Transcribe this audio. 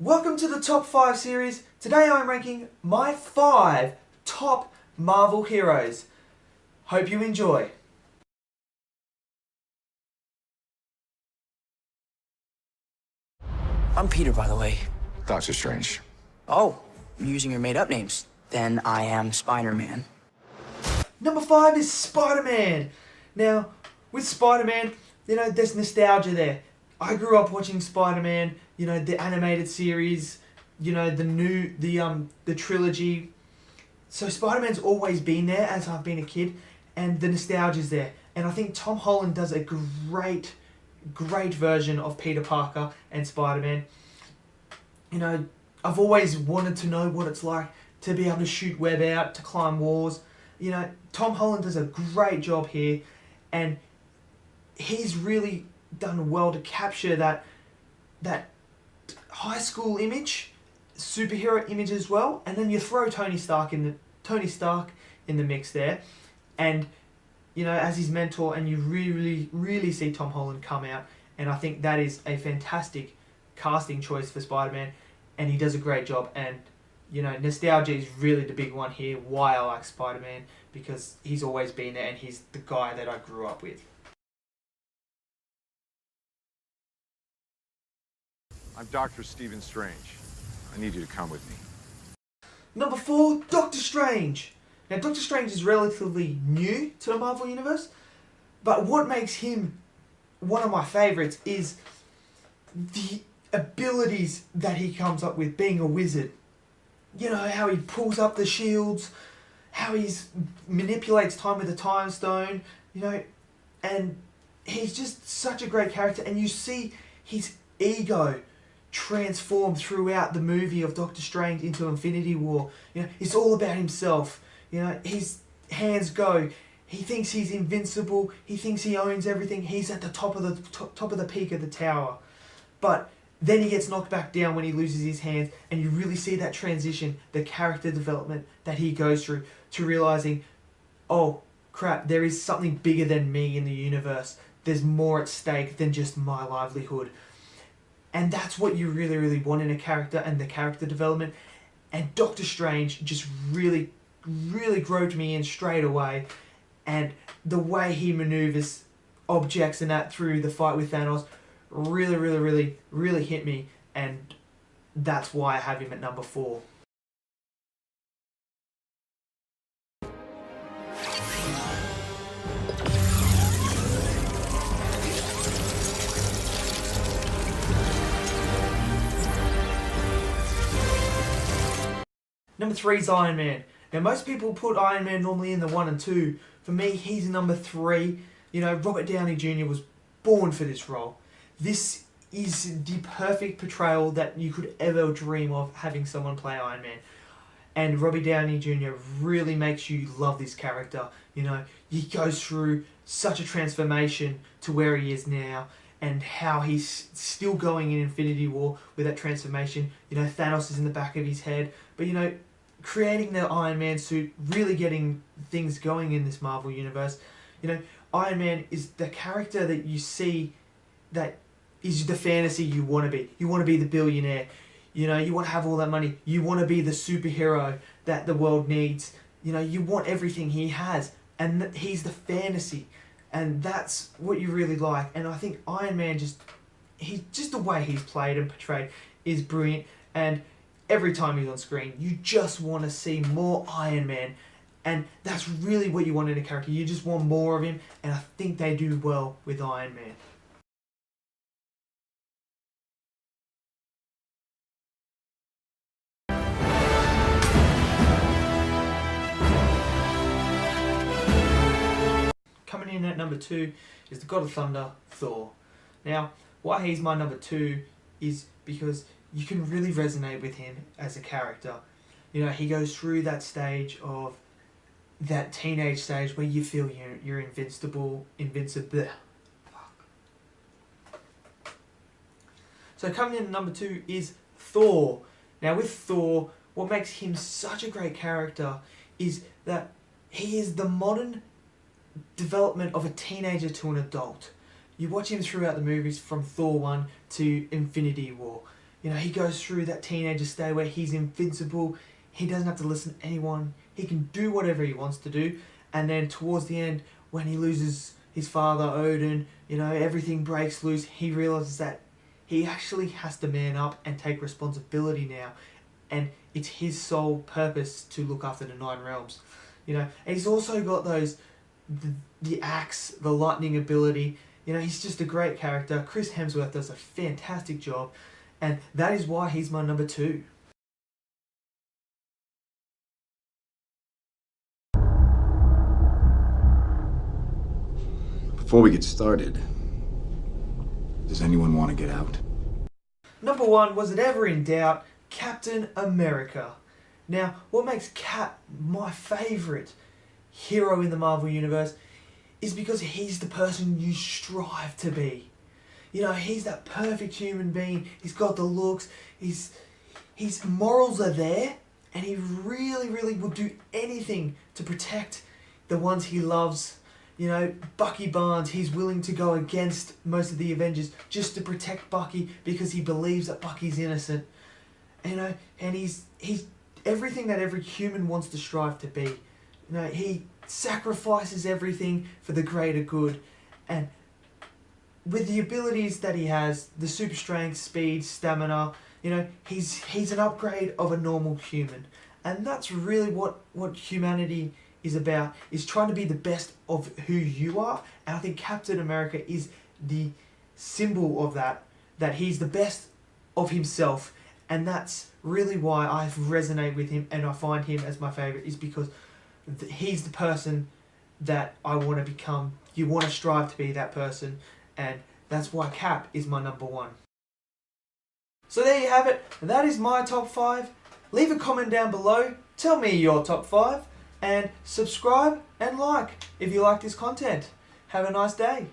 Welcome to the Top 5 series. Today I'm ranking my 5 top Marvel heroes. Hope you enjoy. I'm Peter, by the way. Doctor Strange. Oh, you're using your made-up names. Then I am SpiderMan. Number 5 is SpiderMan. Now, with SpiderMan, there's nostalgia there. I grew up watching SpiderMan, the animated series, the trilogy. So Spider-Man's always been there as I've been a kid, and the nostalgia's there. And I think Tom Holland does a great version of Peter Parker and Spider-Man. I've always wanted to know what it's like to be able to shoot web out, to climb walls. Tom Holland does a great job here, and he's really done well to capture that high school image, superhero image as well, and then you throw Tony Stark in the mix there, and as his mentor, and you really see Tom Holland come out, and I think that is a fantastic casting choice for Spider-Man, and he does a great job. And nostalgia is really the big one here, why I like Spider-Man, because he's always been there and he's the guy that I grew up with. I'm Dr. Stephen Strange. I need you to come with me. Number 4, Doctor Strange. Now, Doctor Strange is relatively new to the Marvel Universe, but what makes him one of my favourites is the abilities that he comes up with being a wizard. How he pulls up the shields, how he manipulates time with the time stone, and he's just such a great character, and you see his ego transformed throughout the movie of Doctor Strange into Infinity War. It's all about himself. His hands go. He thinks he's invincible. He thinks he owns everything. He's at the top of the peak of the tower. But then he gets knocked back down when he loses his hands, and you really see that transition, the character development that he goes through to realizing, oh crap, there is something bigger than me in the universe. There's more at stake than just my livelihood. And that's what you really want in a character, and the character development. And Doctor Strange just really groped me in straight away. And the way he maneuvers objects and that through the fight with Thanos really hit me. And that's why I have him at number 4. Number 3 is Iron Man. Now, most people put Iron Man normally in the 1 and 2. For me, he's number 3. Robert Downey Jr. was born for this role. This is the perfect portrayal that you could ever dream of, having someone play Iron Man. And Robbie Downey Jr. really makes you love this character. He goes through such a transformation to where he is now, and how he's still going in Infinity War with that transformation. Thanos is in the back of his head. But, creating the Iron Man suit, really getting things going in this Marvel Universe. Iron Man is the character that you see that is the fantasy you want to be. You want to be the billionaire. You want to have all that money. You want to be the superhero that the world needs. You want everything he has. And he's the fantasy. And that's what you really like. And I think Iron Man just the way he's played and portrayed is brilliant. And every time he's on screen, you just want to see more Iron Man. And that's really what you want in a character. You just want more of him. And I think they do well with Iron Man. Coming in at number 2 is the God of Thunder, Thor. Now, why he's my number 2 is because you can really resonate with him as a character. He goes through that stage of that teenage stage where you feel you're invincible. So coming in at number 2 is Thor. Now, with Thor, what makes him such a great character is that he is the modern development of a teenager to an adult. You watch him throughout the movies from Thor 1 to Infinity War. You know, he goes through that teenager stage where he's invincible. He doesn't have to listen to anyone. He can do whatever he wants to do. And then towards the end, when he loses his father, Odin, you know, everything breaks loose. He realizes that he actually has to man up and take responsibility now. And it's his sole purpose to look after the 9 realms. You know, and he's also got the axe, the lightning ability. You know, he's just a great character. Chris Hemsworth does a fantastic job. And that is why he's my number 2. Before we get started, does anyone want to get out? Number 1, was it ever in doubt, Captain America. Now, what makes Cap my favourite hero in the Marvel Universe is because he's the person you strive to be. You know, he's that perfect human being. He's got the looks. His morals are there, and he really, really will do anything to protect the ones he loves. You know, Bucky Barnes, he's willing to go against most of the Avengers just to protect Bucky because he believes that Bucky's innocent. You know, and he's everything that every human wants to strive to be. You know, he sacrifices everything for the greater good. And with the abilities that he has, the super strength, speed, stamina, you know, he's an upgrade of a normal human. And that's really what humanity is about, is trying to be the best of who you are. And I think Captain America is the symbol of that he's the best of himself. And that's really why I resonate with him and I find him as my favourite, is because he's the person that I want to become. You want to strive to be that person, and that's why Cap is my number 1. So there you have it. That is my top 5. Leave a comment down below. Tell me your top 5. And subscribe and like if you like this content. Have a nice day.